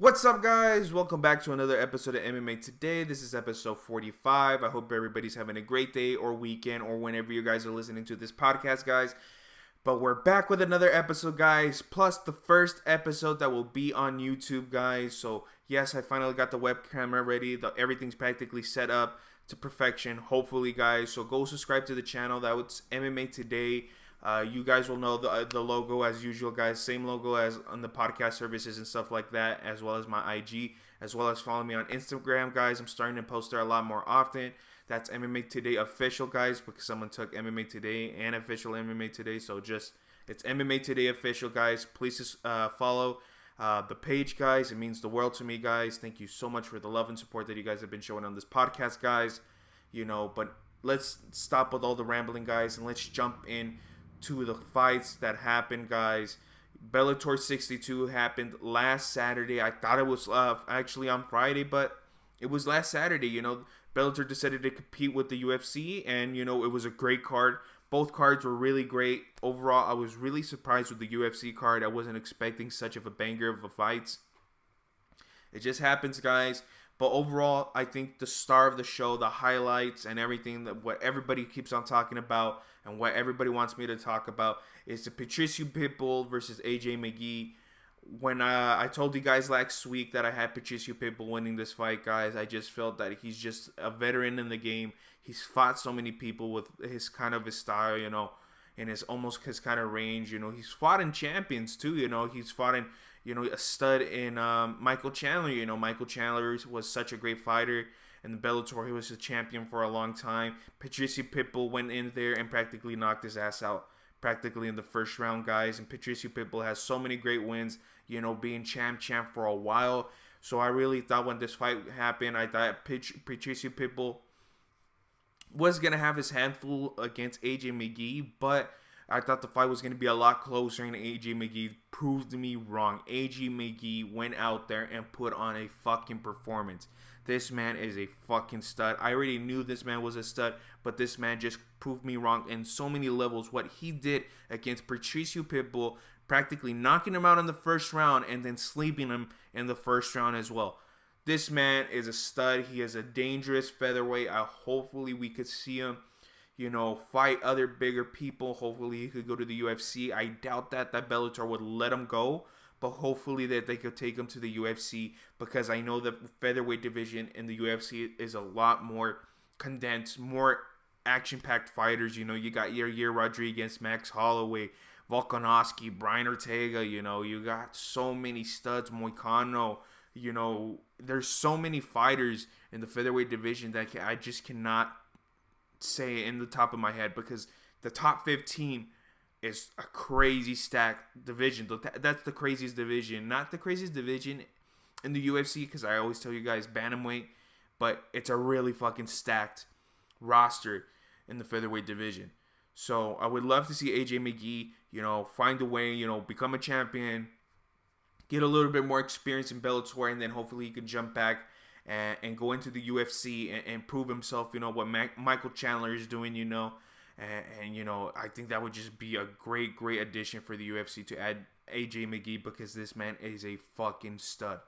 What's up, guys? Welcome back to another episode of MMA Today. This is episode 45. I hope everybody's having a great day or weekend or whenever you guys are listening to this podcast, guys. But we're back with another episode, guys, plus the first episode that will be on YouTube, guys. So, yes, I finally got the webcam ready. Everything's practically set up to perfection, hopefully, guys. So, go subscribe to the channel. That was MMA Today. You guys will know the logo as usual, guys. Same logo as on the podcast services and stuff like that, as well as my IG, as well as follow me on Instagram, guys. I'm starting to post there a lot more often. That's MMA Today Official, guys, because someone took MMA Today and Official MMA Today. So it's MMA Today Official, guys. Please follow the page, guys. It means the world to me, guys. Thank you so much for the love and support that you guys have been showing on this podcast, guys. But let's stop with all the rambling, guys, and let's jump in to the fights that happened, guys. Bellator 62 happened last Saturday. I thought it was actually on Friday, but it was last Saturday. Bellator decided to compete with the UFC, and it was a great card. Both cards were really great. Overall, I was really surprised with the UFC card. I wasn't expecting such of a banger of a fight. It just happens, guys. But overall, I think the star of the show, the highlights and everything, what everybody keeps on talking about and what everybody wants me to talk about is the Patricio Pitbull versus AJ McKee. When I told you guys last week that I had Patricio Pitbull winning this fight, guys, I just felt that he's just a veteran in the game. He's fought so many people with his style, and his kind of range. He's fought in champions too. He's fought in a stud in Michael Chandler. Michael Chandler was such a great fighter in the Bellator. He was a champion for a long time. Patricio Pitbull went in there and practically knocked his ass out, practically in the first round, guys. And Patricio Pitbull has so many great wins, being champ for a while. So I really thought when this fight happened, I thought Patricio Pitbull was going to have his handful against AJ McKee, but I thought the fight was going to be a lot closer, and AJ McKee proved me wrong. AJ McKee went out there and put on a fucking performance. This man is a fucking stud. I already knew this man was a stud, but this man just proved me wrong in so many levels. What he did against Patricio Pitbull, practically knocking him out in the first round and then sleeping him in the first round as well. This man is a stud. He is a dangerous featherweight. Hopefully we could see him fight other bigger people. Hopefully he could go to the UFC. I doubt that Bellator would let him go, but hopefully that they could take him to the UFC, because I know the featherweight division in the UFC is a lot more condensed, more action-packed fighters. You got Uriah Rodriguez, Max Holloway, Volkanovski, Brian Ortega. You got so many studs, Moicano. There's so many fighters in the featherweight division that I just cannot say in the top of my head, because the top 15 is a crazy stacked division. That's the craziest division, not the craziest division in the UFC, because I always tell you guys bantamweight, but it's a really fucking stacked roster in the featherweight division. So I would love to see AJ McKee, find a way, become a champion, get a little bit more experience in Bellator, and then hopefully he could jump back and go into the UFC and prove himself, what Michael Chandler is doing, and I think that would just be a great addition for the UFC to add AJ McKee, because this man is a fucking stud.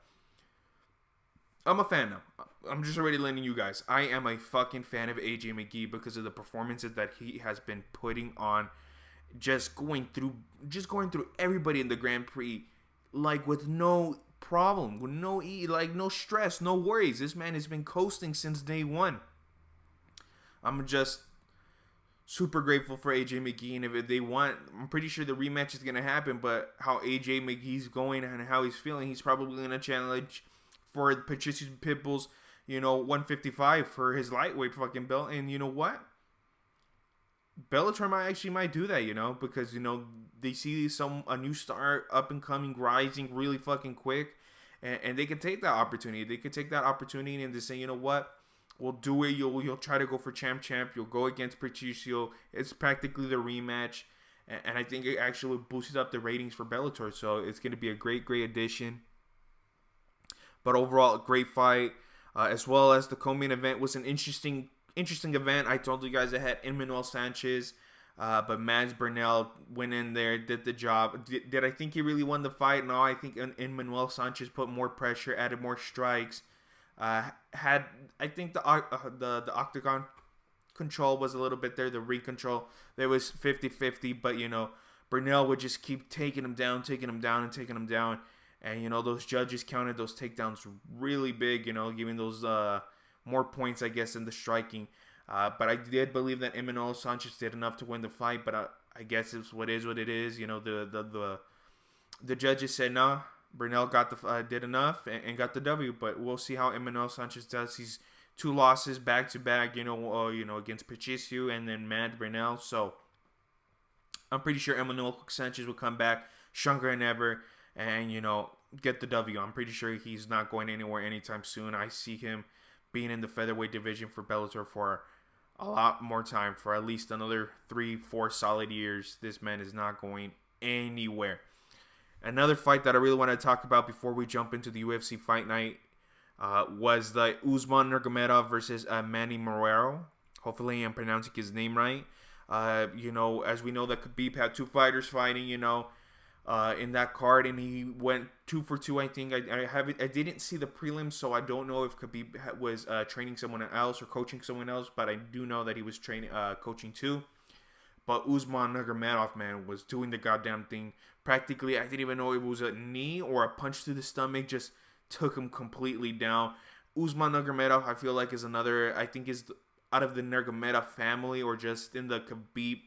I'm a fan now. I'm just already letting you guys. I am a fucking fan of AJ McKee because of the performances that he has been putting on, just going through everybody in the Grand Prix, like with no problem, with no stress, no worries. This man has been coasting since day one. I'm just super grateful for AJ McKee, and if they want, I'm pretty sure the rematch is going to happen, but how AJ McKee's going and how he's feeling, he's probably going to challenge for Patricio Pitbull's 155 for his lightweight fucking belt. And you know what, Bellator might do that, because they see a new star up and coming, rising really fucking quick, and they can take that opportunity. They could take that opportunity and just say, you know what, we'll do it. You'll try to go for champ. You'll go against Patricio. It's practically the rematch, and I think it actually boosted up the ratings for Bellator. So it's going to be a great addition. But overall, a great fight, as well as the co-main event was an interesting event. I told you guys I had Emmanuel Sanchez But Mads Burnell went in there, did the job. Did I think he really won the fight? No, I think Manuel Sanchez put more pressure, added more strikes. Had I think the octagon control was a little bit there. The ring control, there was 50-50. But, Burnell would just keep taking him down. And, those judges counted those takedowns really big, giving those more points, I guess, in the striking. But I did believe that Emmanuel Sanchez did enough to win the fight. But I guess it's what it is. The judges said, no, Burnell did enough and got the W. But we'll see how Emmanuel Sanchez does. He's 2 losses back-to-back, against Patricio and then Matt Burnell. So I'm pretty sure Emmanuel Sanchez will come back stronger than ever and, get the W. I'm pretty sure he's not going anywhere anytime soon. I see him being in the featherweight division for Bellator for a lot more time, for at least another 3-4 solid years. This man is not going anywhere. Another fight that I really want to talk about before we jump into the UFC fight night was the Usman Nurmagomedov versus Manny Moreira. Hopefully I'm pronouncing his name right. As we know that Khabib had 2 fighters fighting, in that card, and he went 2 for 2. I think I didn't see the prelims, so I don't know if Khabib was training someone else or coaching someone else, but I do know that he was coaching too. But Usman Nurmagomedov, man, was doing the goddamn thing. Practically, I didn't even know if it was a knee or a punch to the stomach, just took him completely down. Usman Nurmagomedov, I feel like, is another, I think is out of the Nurmagomedov family, or just in the Khabib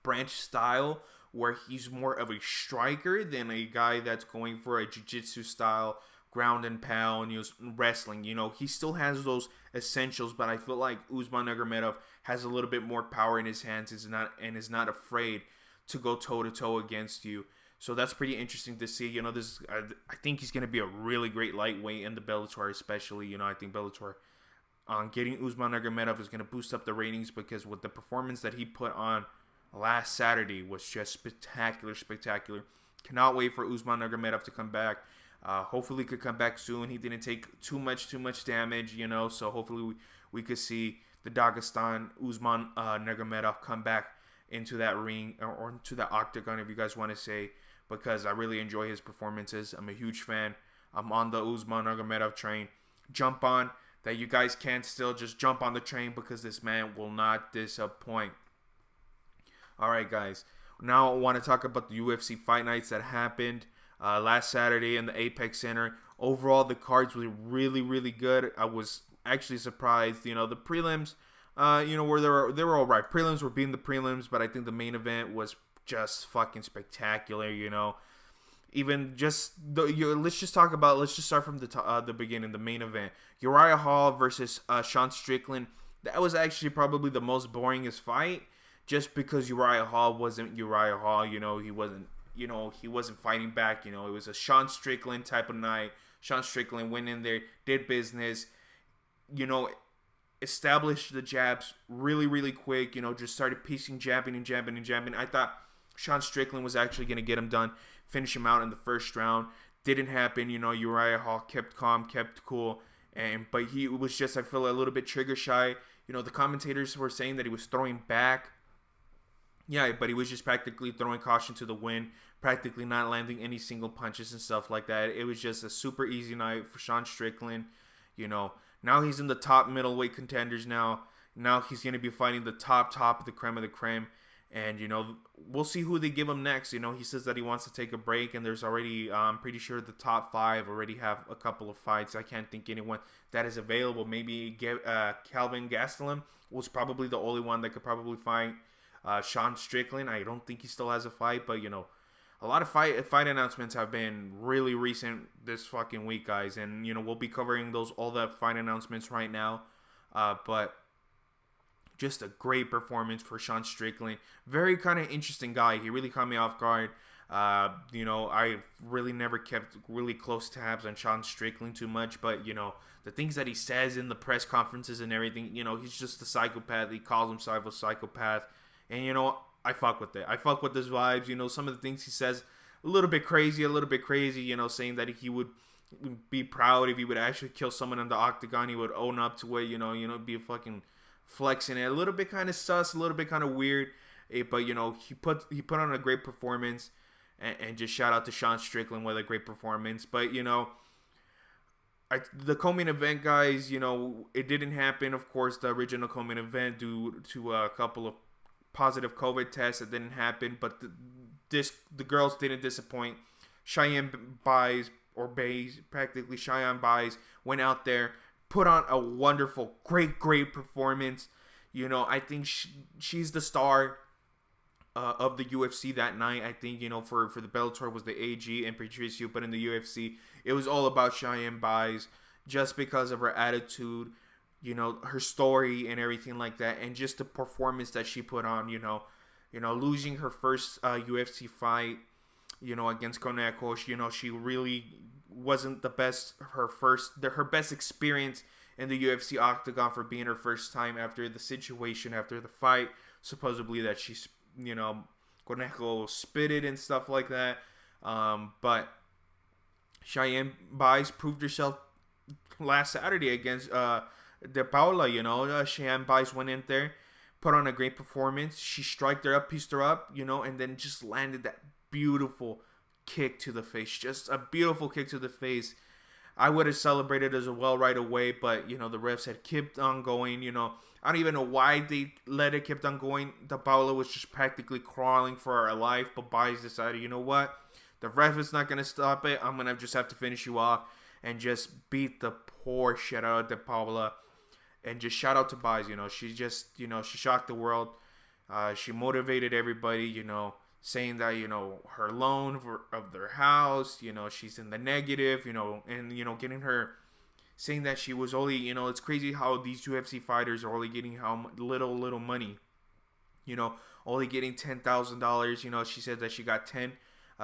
branch style, where he's more of a striker than a guy that's going for a jiu-jitsu style, ground and pound, wrestling. He still has those essentials, but I feel like Usman Nurmagomedov has a little bit more power in his hands, is not afraid to go toe-to-toe against you. So that's pretty interesting to see. I think he's going to be a really great lightweight in the Bellator, especially. I think Bellator getting Usman Nurmagomedov is going to boost up the ratings, because with the performance that he put on last Saturday was just spectacular. Cannot wait for Usman Nurmagomedov to come back. Hopefully could come back soon. He didn't take too much damage, so hopefully we could see the Dagestan Usman Nurmagomedov come back into that ring, or into the octagon, if you guys want to say, because I really enjoy his performances. I'm a huge fan. I'm on the Usman Nurmagomedov train. Jump on that. You guys can still just jump on the train, because this man will not disappoint. Alright, guys. Now I want to talk about the UFC fight nights that happened last Saturday in the Apex Center. Overall, the cards were really, really good. I was actually surprised. The prelims, where they were all right. Prelims were being the prelims, but I think the main event was just fucking spectacular. Even just let's just start from the beginning. The main event, Uriah Hall versus Sean Strickland. That was actually probably the most boringest fight, just because Uriah Hall wasn't Uriah Hall. He wasn't fighting back. It was a Sean Strickland type of night. Sean Strickland went in there, did business, established the jabs really, really quick, just started piecing, jabbing. I thought Sean Strickland was actually going to get him done, finish him out in the first round. Didn't happen. Uriah Hall kept calm, kept cool, but he was just, I feel, a little bit trigger shy. The commentators were saying that he was throwing back. Yeah, but he was just practically throwing caution to the wind, practically not landing any single punches and stuff like that. It was just a super easy night for Sean Strickland. Now he's in the top middleweight contenders now. Now he's going to be fighting the top of the creme. And, we'll see who they give him next. He says that he wants to take a break, and there's already, I'm pretty sure the top 5 already have a couple of fights. I can't think anyone that is available. Maybe Calvin Gastelum was probably the only one that could probably fight Sean Strickland. I don't think he still has a fight, but a lot of fight announcements have been really recent this fucking week, guys, and we'll be covering all the fight announcements right now. But just a great performance for Sean Strickland. Very kind of interesting guy. He really caught me off guard. I really never kept really close tabs on Sean Strickland too much, but the things that he says in the press conferences and everything, he's just a psychopath. He calls himself a psychopath. And, I fuck with it. I fuck with his vibes. Some of the things he says, a little bit crazy, saying that he would be proud if he would actually kill someone in the octagon. He would own up to it, be a fucking flexing it. A little bit kind of sus, a little bit kind of weird. But, you know, he put on a great performance. And just shout out to Sean Strickland with a great performance. But, you know, the co-main event, guys, you know, it didn't happen. Of course, the original co-main event due to a couple of positive COVID tests that didn't happen. But the girls didn't disappoint. Cheyenne Buys, practically Cheyenne Buys, went out there, put on a wonderful, great performance. You know, I think she's the star of the UFC that night. I think, you know, for the Bellator was the AG and Patricio, but in the UFC, it was all about Cheyenne Buys just because of her attitude, you know, her story and everything like that, and just the performance that she put on, you know, losing her first UFC fight, you know, against Conejo. You know, she really wasn't the best, her best experience in the UFC octagon for being her first time after the situation, after the fight, supposedly that she's, you know, Conejo spitted and stuff like that. But Cheyenne Buys proved herself last Saturday against De Paula. You know, Cheyenne Buys went in there, put on a great performance. She striked her up, pieced her up, you know, and then just landed that beautiful kick to the face. Just a beautiful kick to the face. I would have celebrated as well right away, but, you know, the refs had kept on going. You know, I don't even know why they let it keep on going. De Paula was just practically crawling for her life, but Buys decided, you know what? The ref is not going to stop it. I'm going to just have to finish you off and just beat the poor shit out of De Paula. And just shout out to Buys. You know, she just, you know, she shocked the world. She motivated everybody, you know, saying that, you know, her loan of their house, you know, she's in the negative, you know, and, you know, getting her, saying that she was only, you know, it's crazy how these UFC fighters are only getting how little money, you know, only getting $10,000. You know, she said that she got 10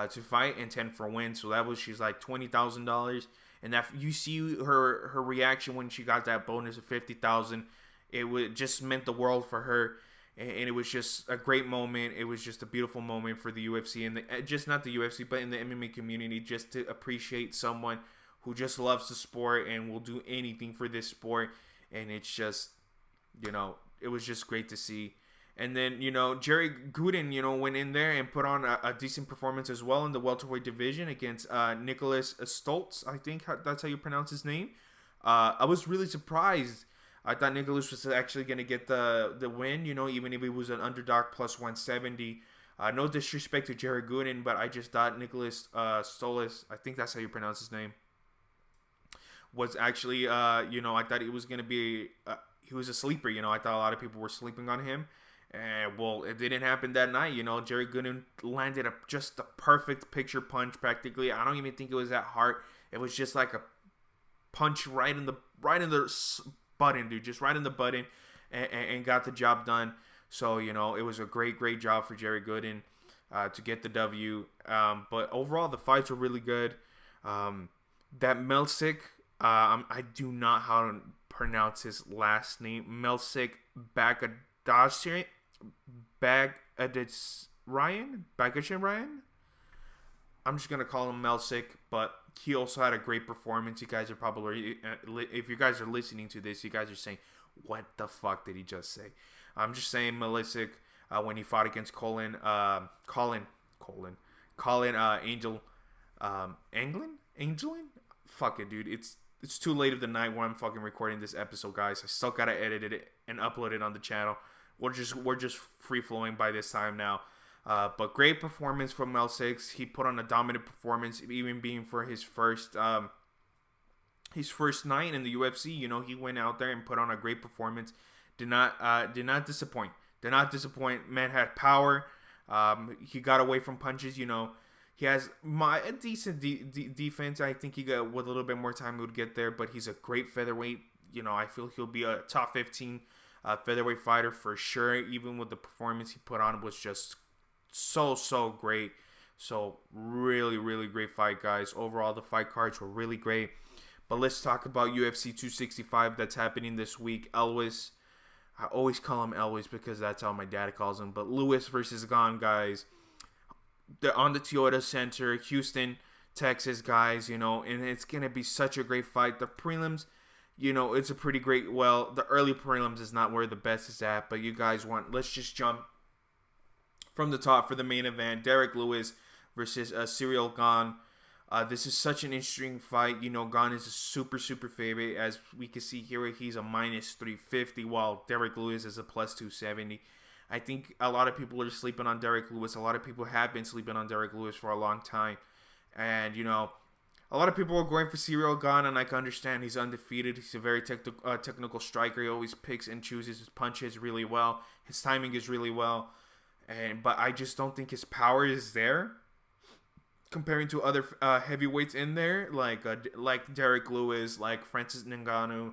to fight and 10 for win, so that was, she's like $20,000. And that, you see her reaction when she got that bonus of $50,000, it just meant the world for her. And it was just a great moment. It was just a beautiful moment for the UFC, and just not the UFC, but in the MMA community, just to appreciate someone who just loves the sport and will do anything for this sport. And it's just, you know, it was just great to see. And then, you know, Derrick Lewis, you know, went in there and put on a decent performance as well in the welterweight division against Nicholas Stoltz. I think that's how you pronounce his name. I was really surprised. I thought Nicholas was actually going to get the win, you know, even if he was an underdog plus 170. No disrespect to Derrick Lewis, but I just thought Nicholas Stoltz, I think that's how you pronounce his name, was actually, you know, I thought he was going to be, he was a sleeper, you know. I thought a lot of people were sleeping on him. And, well, it didn't happen that night, you know. Derrick Lewis landed just a perfect picture punch practically. I don't even think it was that hard. It was just like a punch right in the button, dude, just right in the button, and got the job done. So, you know, it was a great job for Derrick Lewis to get the W. But overall, the fights were really good. That Melsik, I do not know how to pronounce his last name. Melsik Ryan. I'm just gonna call him Melsik, but he also had a great performance. You guys are probably, if you guys are listening to this, you guys are saying, "What the fuck did he just say?" I'm just saying Melsik, when he fought against Colin Angelin. Fuck it, dude. It's too late of the night when I'm fucking recording this episode, guys. I still gotta edit it and upload it on the channel. We're just free flowing by this time now. But great performance from Melsik. He put on a dominant performance, even being for his first night in the UFC. You know, he went out there and put on a great performance. Did not disappoint. Man had power. He got away from punches. You know, he has a decent defense. I think he got, with a little bit more time, he would get there. But he's a great featherweight. You know, I feel he'll be a top 15 featherweight fighter for sure. Even with the performance he put on, was just so great. So really great fight, guys. Overall, the fight cards were really great. But let's talk about UFC 265 that's happening this week. Elvis, I always call him Elvis because that's how my dad calls him. But Lewis versus Gane, guys. They're on the Toyota Center, Houston, Texas, guys. You know, and it's gonna be such a great fight. The prelims it's a pretty great. Well, the early prelims is not where the best is at, but you guys let's just jump from the top for the main event. Derrick Lewis versus Ciryl Gane. This is such an interesting fight. Gane is a super favorite. As we can see here, he's a minus 350, while Derrick Lewis is a plus 270. I think a lot of people are sleeping on Derrick Lewis. A lot of people have been sleeping on Derrick Lewis for a long time. And, a lot of people are going for Ciryl Gane, and I can understand. He's undefeated. He's a very technical striker. He always picks and chooses his punches really well. His timing is really well. But I just don't think his power is there comparing to other heavyweights in there, like Derrick Lewis, like Francis Ngannou,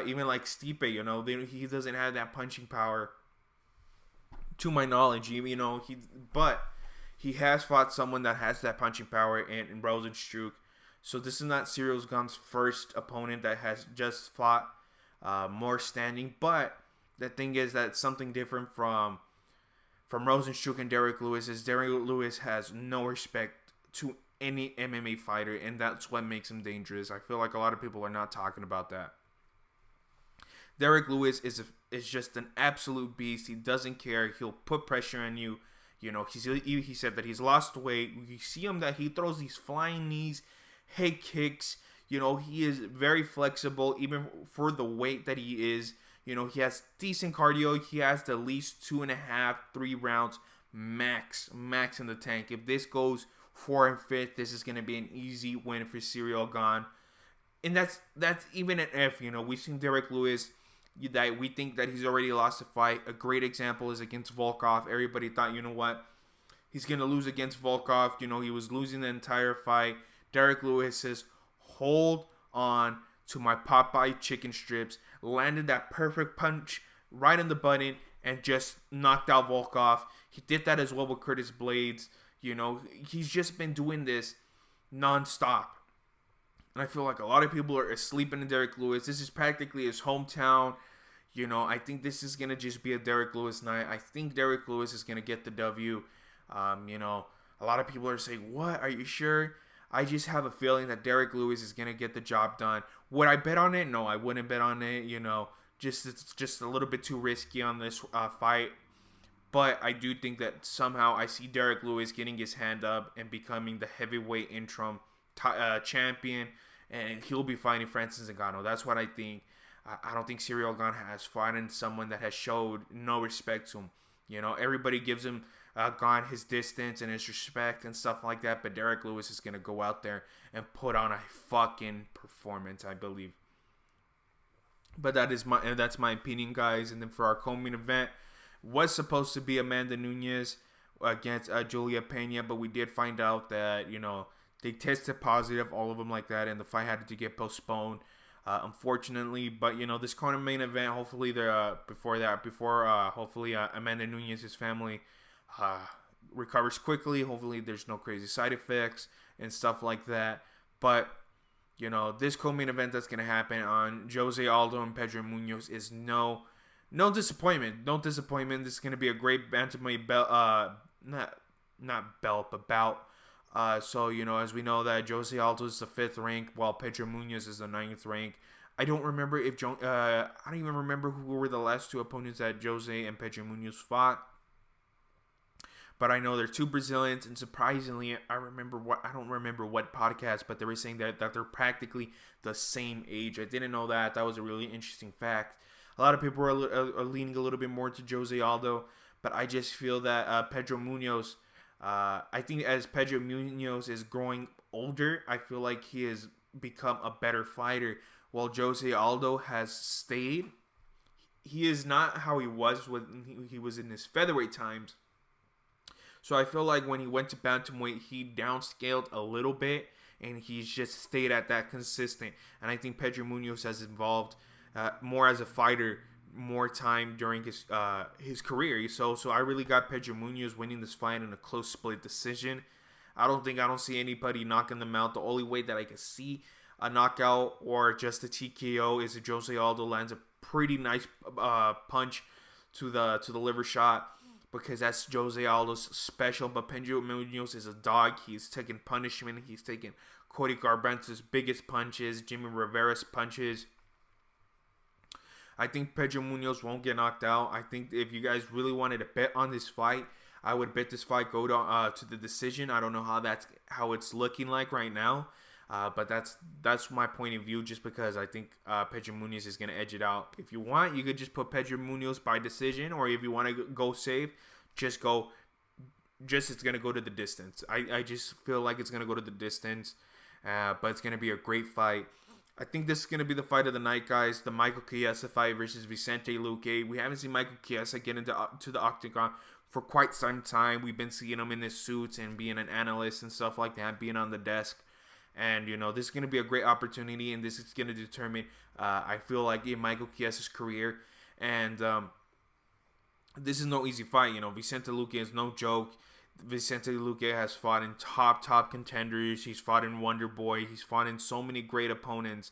even like Stipe. He doesn't have that punching power, to my knowledge. But he has fought someone that has that punching power in Rosenstruck. So this is not Ciryl Gane's first opponent that has just fought more standing. But the thing is that something different from Rosenstruck and Derrick Lewis is Derrick Lewis has no respect to any MMA fighter, and that's what makes him dangerous. I feel like a lot of people are not talking about that. Derrick Lewis is just an absolute beast. He doesn't care. He'll put pressure on you. He said that he's lost weight. You see him that he throws these flying knees, head kicks. He is very flexible, even for the weight that he is. He has decent cardio. He has at least 2.5, 3 rounds max in the tank. If this goes 4 and 5, this is going to be an easy win for Ciryl Gane. And that's even an F. We've seen Derrick Lewis that we think that he's already lost a fight. A great example is against Volkov. Everybody thought, he's going to lose against Volkov. He was losing the entire fight. Derrick Lewis says, hold on to my Popeye chicken strips, landed that perfect punch right in the button, and just knocked out Volkov. He did that as well with Curtis Blades. He's just been doing this nonstop. And I feel like a lot of people are sleeping in Derrick Lewis. This is practically his hometown. I think this is going to just be a Derrick Lewis night. I think Derrick Lewis is going to get the W. A lot of people are saying, what? Are you sure? I just have a feeling that Derrick Lewis is going to get the job done. Would I bet on it? No, I wouldn't bet on it. It's just a little bit too risky on this fight. But I do think that somehow I see Derrick Lewis getting his hand up and becoming the heavyweight interim champion. And he'll be fighting Francis Ngannou. That's what I think. I don't think Ciryl Gane has fought someone that has showed no respect to him. Everybody gives him Gane his distance and his respect and stuff like that. But Derrick Lewis is going to go out there and put on a fucking performance, I believe. But that's my opinion, guys. And then for our co-main event, was supposed to be Amanda Nunes against Julia Pena, but we did find out that, they tested positive, all of them like that, and the fight had to get postponed, unfortunately. But, this main event, hopefully hopefully Amanda Nunes' family recovers quickly. Hopefully there's no crazy side effects and stuff like that. But, this co-main event that's going to happen on Jose Aldo and Pedro Munoz is no disappointment. No disappointment. This is going to be a great bantamweight bout. So, as we know that Jose Aldo is the 5th rank, while Pedro Munoz is the 9th rank. I don't remember I don't even remember who were the last 2 opponents that Jose and Pedro Munoz fought. But I know they're 2 Brazilians, and surprisingly, I don't remember what podcast, but they were saying that they're practically the same age. I didn't know that. That was a really interesting fact. A lot of people are leaning a little bit more to Jose Aldo, but I just feel that Pedro Munoz, I think as Pedro Munoz is growing older, I feel like he has become a better fighter, while Jose Aldo has stayed. He is not how he was when he was in his featherweight times. So I feel like when he went to bantamweight, he downscaled a little bit, and he's just stayed at that consistent. And I think Pedro Munoz has evolved more as a fighter, more time during his career. So I really got Pedro Munoz winning this fight in a close split decision. I don't see anybody knocking them out. The only way that I can see a knockout or just a TKO is if Jose Aldo lands a pretty nice punch to the liver shot, because that's Jose Aldo's special. But Pedro Munoz is a dog. He's taking punishment. He's taking Cody Garbantz's biggest punches, Jimmy Rivera's punches. I think Pedro Munoz won't get knocked out. I think if you guys really wanted to bet on this fight, I would bet this fight go to the decision. I don't know how it's looking like right now, but that's my point of view. Just because I think Pedro Munoz is gonna edge it out. If you want, you could just put Pedro Munoz by decision, or if you want to go safe, just go. Just it's gonna go to the distance. I just feel like it's gonna go to the distance, but it's gonna be a great fight. I think this is going to be the fight of the night, guys. The Michael Chiesa fight versus Vicente Luque. We haven't seen Michael Chiesa get into the octagon for quite some time. We've been seeing him in his suits and being an analyst and stuff like that, being on the desk. And, this is going to be a great opportunity, and this is going to determine, I feel like, in Michael Chiesa's career. And this is no easy fight. Vicente Luque is no joke. Vicente Luque has fought in top contenders. He's fought in Wonder Boy. He's fought in so many great opponents.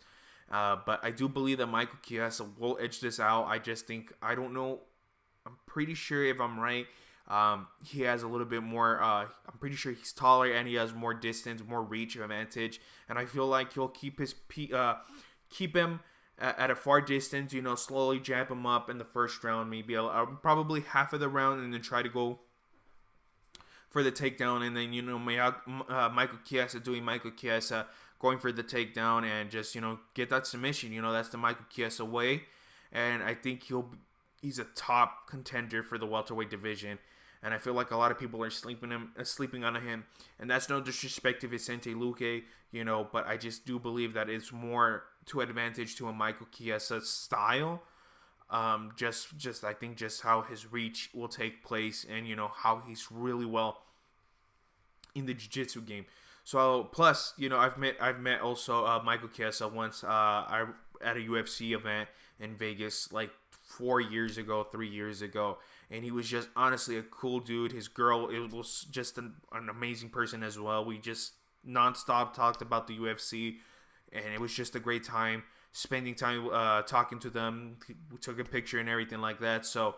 But I do believe that Michael Chiesa will edge this out. I don't know. I'm pretty sure if I'm right, he has a little bit more. I'm pretty sure he's taller and he has more distance, more reach advantage. And I feel like he'll keep him at a far distance. Slowly jab him up in the first round, maybe probably half of the round, and then try to go for the takedown, and then Michael Chiesa doing Michael Chiesa, going for the takedown and just get that submission. That's the Michael Chiesa way, and I think he's a top contender for the welterweight division, and I feel like a lot of people are sleeping on him, and that's no disrespect to Vicente Luque, but I just do believe that it's more to advantage to a Michael Chiesa style. Just I think just how his reach will take place, and how he's really well in the jiu-jitsu game. So plus I've met also Michael Chiesa once at a UFC event in Vegas like 3 years ago, and he was just honestly a cool dude. His girl, it was just an amazing person as well. We just nonstop talked about the UFC, and it was just a great time. Spending time talking to them. We took a picture and everything like that. So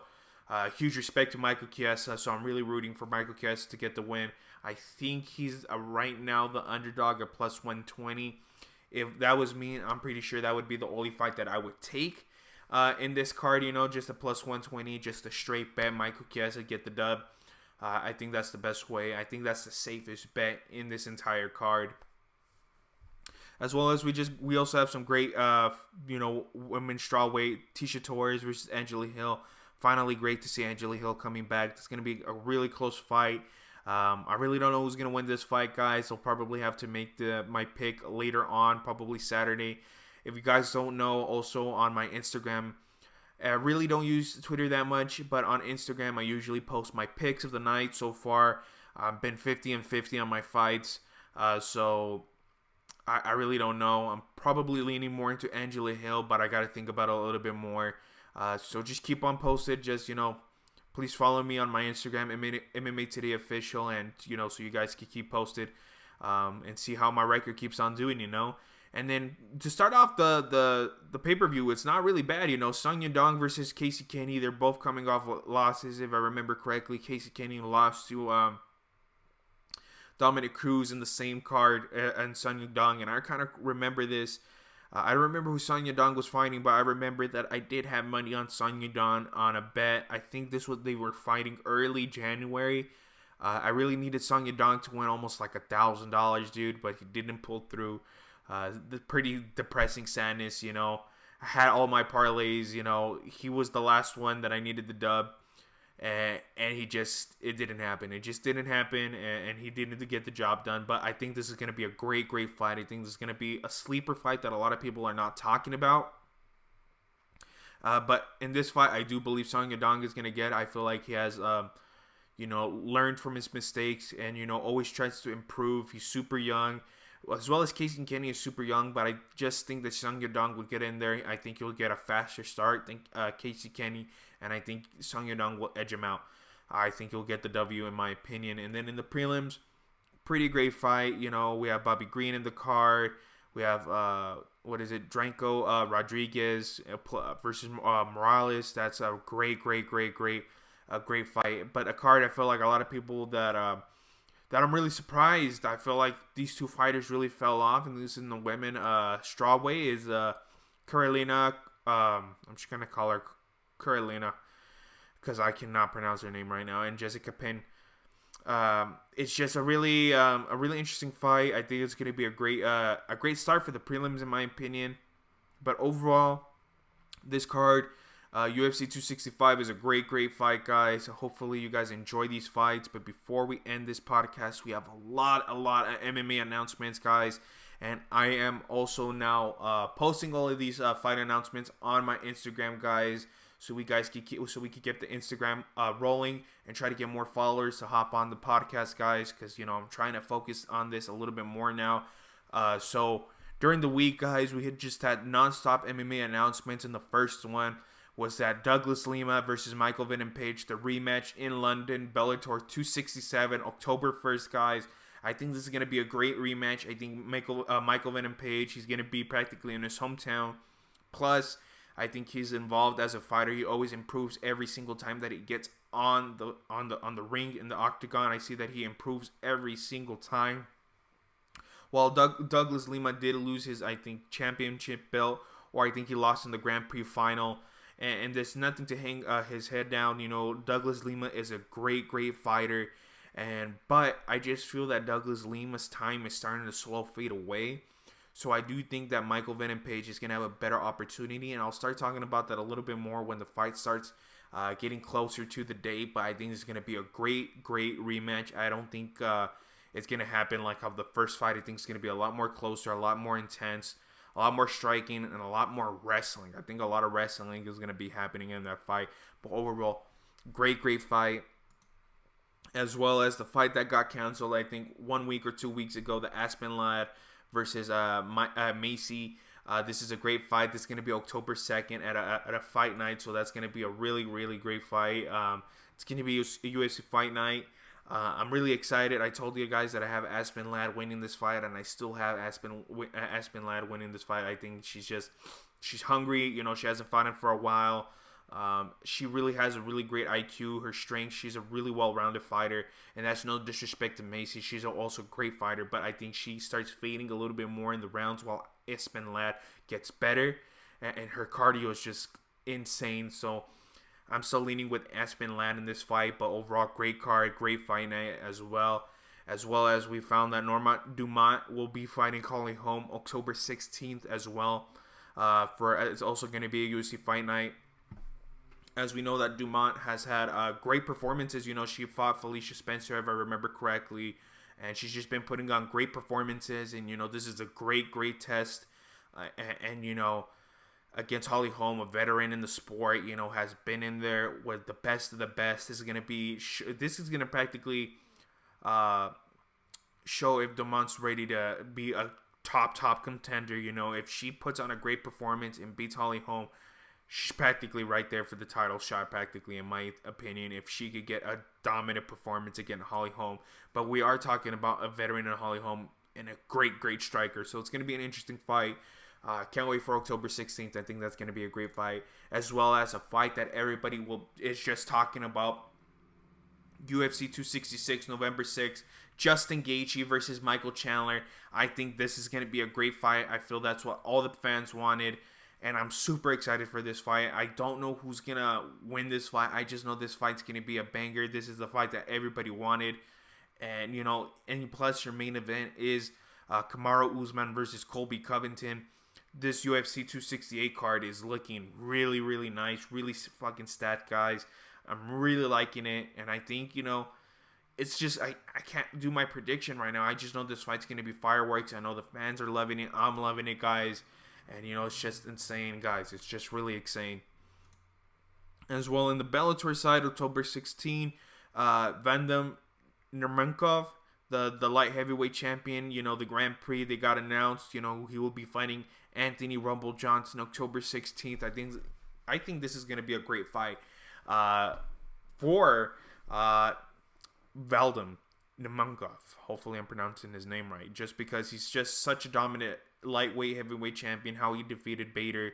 huge respect to Michael Chiesa. So I'm really rooting for Michael Chiesa to get the win. I think he's right now the underdog at plus 120. If that was me, I'm pretty sure that would be the only fight that I would take in this card. Just a plus 120, just a straight bet. Michael Chiesa get the dub. I think that's the best way. I think that's the safest bet in this entire card. As well as we also have some great women's strawweight, Tisha Torres versus Angela Hill. Finally, great to see Angela Hill coming back. It's going to be a really close fight. I really don't know who's going to win this fight, guys. I'll probably have to make my pick later on, probably Saturday. If you guys don't know, also on my Instagram, I really don't use Twitter that much, but on Instagram, I usually post my picks of the night. So far, I've been 50-50 on my fights. So I really don't know. I'm probably leaning more into Angela Hill, but I got to think about it a little bit more. So just keep on posted. Just, please follow me on my Instagram, MMA Today Official, and, so you guys can keep posted and see how my record keeps on doing, And then to start off the pay-per-view, it's not really bad, Sung Yadong versus Casey Kenny. They're both coming off losses, if I remember correctly. Casey Kenny lost to Dominic Cruz in the same card and Sung Yadong, and I kind of remember this. I don't remember who Sung Yadong was fighting, but I remember that I did have money on Sung Yadong on a bet. I think they were fighting early January. I really needed Sung Yadong to win almost like $1,000, dude, but he didn't pull through. The pretty depressing sadness, I had all my parlays, he was the last one that I needed the dub. And it didn't happen. It just didn't happen, and he didn't get the job done. But I think this is going to be a great fight. I think this is going to be a sleeper fight that a lot of people are not talking about. But in this fight, I do believe Sung Yadong is going to get. I feel like he has, learned from his mistakes and, always tries to improve. He's super young. As well as Casey Kenny is super young, but I just think that Sung Yadong will get in there. I think he'll get a faster start than Casey Kenny, and I think Sung Yadong will edge him out. I think he'll get the W in my opinion. And then in the prelims, pretty great fight. We have Bobby Green in the card. We have Dranko Rodriguez versus Morales. That's a great fight. But a card I feel like a lot of people that I'm really surprised. I feel like these two fighters really fell off, and this in the women strawweight is Karolina I'm just gonna call her Carolina because I cannot pronounce her name right now. And Jessica Pin. It's just a really interesting fight. I think it's gonna be a great start for the prelims in my opinion. But overall, this card, UFC 265 is a great fight, guys. So hopefully you guys enjoy these fights. But before we end this podcast, we have a lot of MMA announcements, guys. And I am also now posting all of these fight announcements on my Instagram, guys. So we can keep the Instagram rolling and try to get more followers to hop on the podcast, guys. Because I'm trying to focus on this a little bit more now. So during the week, guys, we had just had nonstop MMA announcements, and the first one was that Douglas Lima versus Michael Venom Page, the rematch in London, Bellator 267, October 1st, guys. I think this is going to be a great rematch. I think Michael Venom Page, he's going to be practically in his hometown. Plus, I think he's involved as a fighter. He always improves every single time that he gets on the ring in the octagon. I see that he improves every single time. While Douglas Lima did lose his, I think, championship belt, or I think he lost in the Grand Prix final. And there's nothing to hang his head down. Douglas Lima is a great fighter. But I just feel that Douglas Lima's time is starting to slow fade away. So I do think that Michael Venom Page is going to have a better opportunity. And I'll start talking about that a little bit more when the fight starts getting closer to the date. But I think it's going to be a great rematch. I don't think it's going to happen like how the first fight. I think it's going to be a lot more closer, a lot more intense, a lot more striking, and a lot more wrestling. I think a lot of wrestling is going to be happening in that fight. But overall, great fight. As well as the fight that got canceled, I think 1 week or 2 weeks ago, the Aspen lad versus Macy. This is a great fight. This is going to be October 2nd at a fight night. So that's going to be a really great fight. It's going to be a UFC fight night. I'm really excited. I told you guys that I have Aspen Ladd winning this fight, and I still have Aspen Ladd winning this fight. I think she's hungry. She hasn't fought for a while. She really has a really great IQ. Her strength. She's a really well-rounded fighter, and that's no disrespect to Macy. She's also a great fighter, but I think she starts fading a little bit more in the rounds while Aspen Ladd gets better, and her cardio is just insane. So I'm still leaning with Aspen Ladd in this fight, but overall, great card, great fight night as well. As well as we found that Norma Dumont will be fighting Holly Holm October 16th as well. It's also going to be a UFC fight night. As we know that Dumont has had great performances. She fought Felicia Spencer, if I remember correctly. And she's just been putting on great performances. And, this is a great test. Against Holly Holm, a veteran in the sport, has been in there with the best of the best. This is going to practically show if Dumont's ready to be a top contender. If she puts on a great performance and beats Holly Holm, she's practically right there for the title shot, practically, in my opinion, if she could get a dominant performance against Holly Holm. But we are talking about a veteran in Holly Holm and a great striker. So it's going to be an interesting fight. Can't wait for October 16th. I think that's going to be a great fight, as well as a fight that everybody is just talking about. UFC 266, November 6th. Justin Gaethje versus Michael Chandler. I think this is going to be a great fight. I feel that's what all the fans wanted, and I'm super excited for this fight. I don't know who's going to win this fight. I just know this fight's going to be a banger. This is the fight that everybody wanted. And, and plus your main event is Kamaru Usman versus Colby Covington. This UFC 268 card is looking really nice, really fucking stat, guys. I'm really liking it, and I think, it's just, I can't do my prediction right now. I just know this fight's going to be fireworks. I know the fans are loving it. I'm loving it, guys. And, it's just insane, guys. It's just really insane. As well, in the Bellator side, October 16, Vadim Nurmagomedov, the light heavyweight champion, the Grand Prix, they got announced. He will be fighting Anthony Rumble Johnson October 16th. I think this is going to be a great fight for Vadim Nurmagomedov. Hopefully I'm pronouncing his name right. Just because he's just such a dominant lightweight heavyweight champion. How he defeated Bader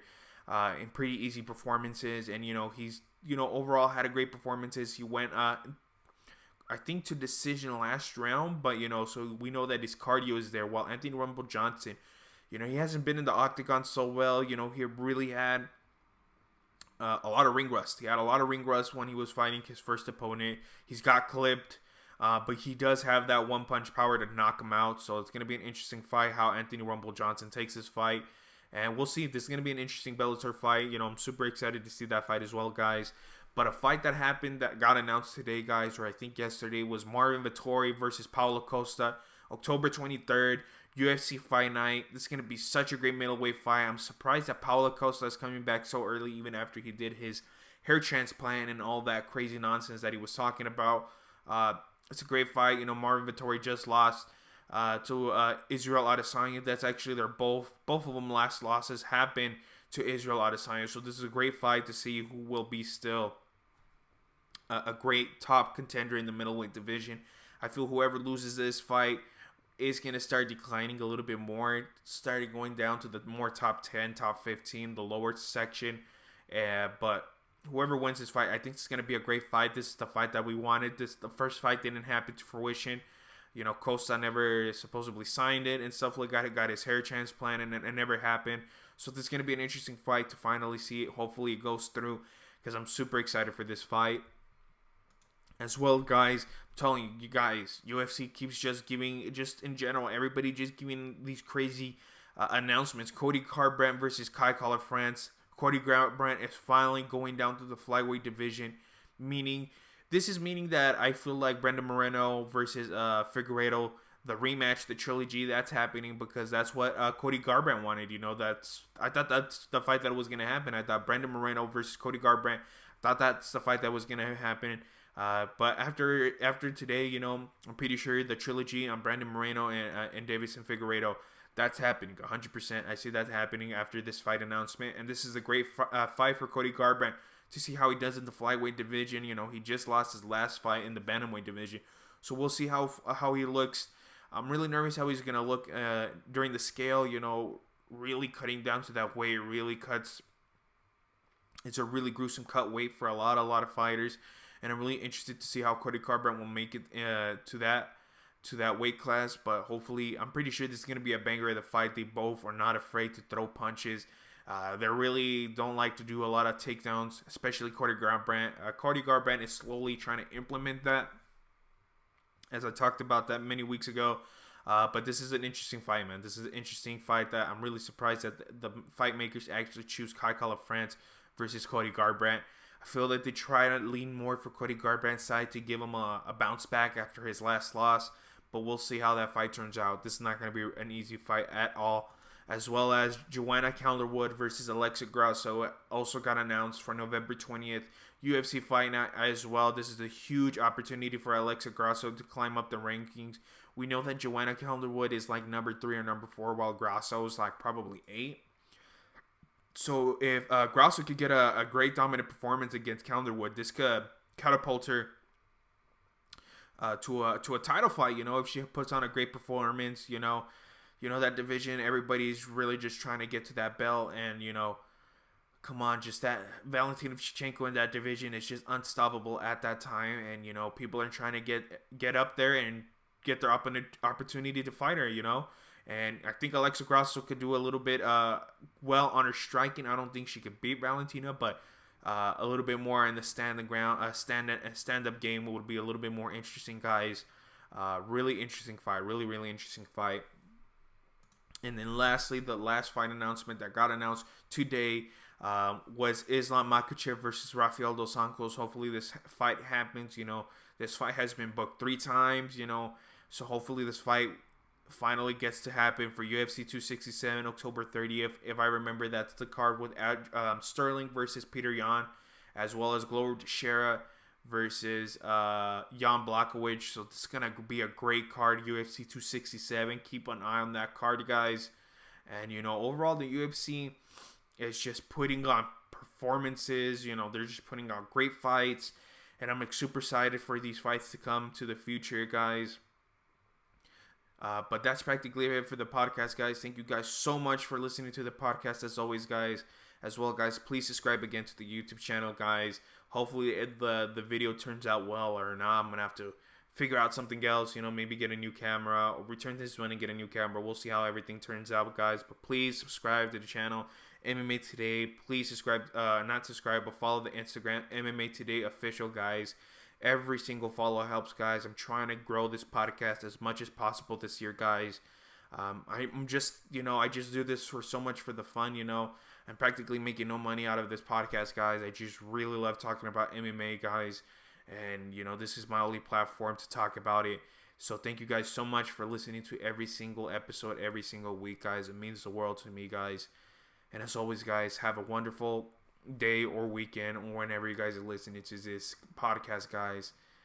in pretty easy performances. And, he's, overall had a great performances. He went, I think, to decision last round. But, so we know that his cardio is there. While Anthony Rumble Johnson, he hasn't been in the octagon so well. He really had a lot of ring rust. He had a lot of ring rust when he was fighting his first opponent. He's got clipped, but he does have that one-punch power to knock him out. So it's going to be an interesting fight how Anthony Rumble Johnson takes this fight. And we'll see. This is going to be an interesting Bellator fight. You know, I'm super excited to see that fight as well, guys. But a fight that happened that got announced today, guys, or I think yesterday, was Marvin Vettori versus Paulo Costa, October 23rd, UFC Fight Night. This is going to be such a great middleweight fight. I'm surprised that Paulo Costa is coming back so early, even after he did his hair transplant and all that crazy nonsense that he was talking about. It's a great fight. You know, Marvin Vettori just lost to Israel Adesanya. That's actually both of them last losses have been to Israel Adesanya. So this is a great fight to see who will be still a great top contender in the middleweight division. I feel whoever loses this fight is going to start declining a little bit more, starting going down to the more top 10, top 15, the lower section. But whoever wins this fight, I think it's going to be a great fight. This is the fight that we wanted. The first fight didn't happen to fruition. You know, Costa never supposedly signed it and stuff like that. He got his hair transplant and it never happened. So this is going to be an interesting fight to finally see it. Hopefully it goes through because I'm super excited for this fight. As well, guys, I'm telling you guys, UFC keeps just giving, just in general, everybody just giving these crazy announcements. Cody Garbrandt versus Kai Kara-France. Cody Garbrandt is finally going down to the flyweight division, meaning that I feel like Brandon Moreno versus Figueiredo, the rematch, the trilogy, that's happening because that's what Cody Garbrandt wanted. You know, I thought that's the fight that was going to happen. I thought Brandon Moreno versus Cody Garbrandt, that's the fight that was going to happen. But after today, you know, I'm pretty sure the trilogy on Brandon Moreno and Deiveson Figueiredo, that's happening 100%. I see that happening after this fight announcement, and this is a great fight for Cody Garbrandt to see how he does in the flyweight division. You know, he just lost his last fight in the bantamweight division, so we'll see how he looks. I'm really nervous how he's gonna look during the scale. You know, really cutting down to that weight really cuts. It's a really gruesome cut weight for a lot of fighters. And I'm really interested to see how Cody Garbrandt will make it to that weight class. But hopefully, I'm pretty sure this is going to be a banger of the fight. They both are not afraid to throw punches. They really don't like to do a lot of takedowns, especially Cody Garbrandt. Cody Garbrandt is slowly trying to implement that, as I talked about that many weeks ago. But this is an interesting fight, man. This is an interesting fight that I'm really surprised that the fight makers actually choose Kai Kara-France versus Cody Garbrandt. I feel that they try to lean more for Cody Garbrandt's side to give him a bounce back after his last loss. But we'll see how that fight turns out. This is not going to be an easy fight at all. As well as Joanna Calderwood versus Alexa Grasso also got announced for November 20th. UFC Fight Night as well. This is a huge opportunity for Alexa Grasso to climb up the rankings. We know that Joanna Calderwood is like number 3 or number 4, while Grasso is like probably 8. So if Grasso could get a great dominant performance against Calderwood, this could catapult her to a title fight. You know, if she puts on a great performance, you know that division, everybody's really just trying to get to that belt, and you know, come on, just that Valentina Shevchenko in that division is just unstoppable at that time, and you know, people are trying to get up there and get their opportunity to fight her. You know. And I think Alexa Grasso could do a little bit well on her striking. I don't think she could beat Valentina, but a little bit more in the stand-up game would be a little bit more interesting, guys. Really interesting fight. Really interesting fight. And then lastly, the last fight announcement that got announced today was Islam Makhachev versus Rafael Dos Anjos. Hopefully this fight happens. You know, this fight has been booked 3 times, you know, so hopefully this fight finally gets to happen for UFC 267 October 30th. If I remember, that's the card with Sterling versus Peter Yan, as well as Glover Teixeira versus Jan Blachowicz. So this is gonna be a great card, UFC 267. Keep an eye on that card, guys. And you know, overall, the UFC is just putting on performances. You know, they're just putting on great fights, and I'm super excited for these fights to come to the future, guys. But that's practically it for the podcast, guys. Thank you guys so much for listening to the podcast, as always, guys. As well, guys, please subscribe again to the YouTube channel, guys. Hopefully the video turns out well, or not. I'm going to have to figure out something else, you know, maybe get a new camera, or return this one and get a new camera. We'll see how everything turns out, guys. But please subscribe to the channel MMA Today. Please subscribe, not subscribe, but follow the Instagram, MMA Today Official, guys. Every single follow helps, guys. I'm trying to grow this podcast as much as possible this year, guys. I'm just, I just do this for so much for the fun, I'm practically making no money out of this podcast, guys. I just really love talking about MMA, guys. And, this is my only platform to talk about it. So thank you guys so much for listening to every single episode, every single week, guys. It means the world to me, guys. And as always, guys, have a wonderful day or weekend or whenever you guys are listening to this podcast, guys.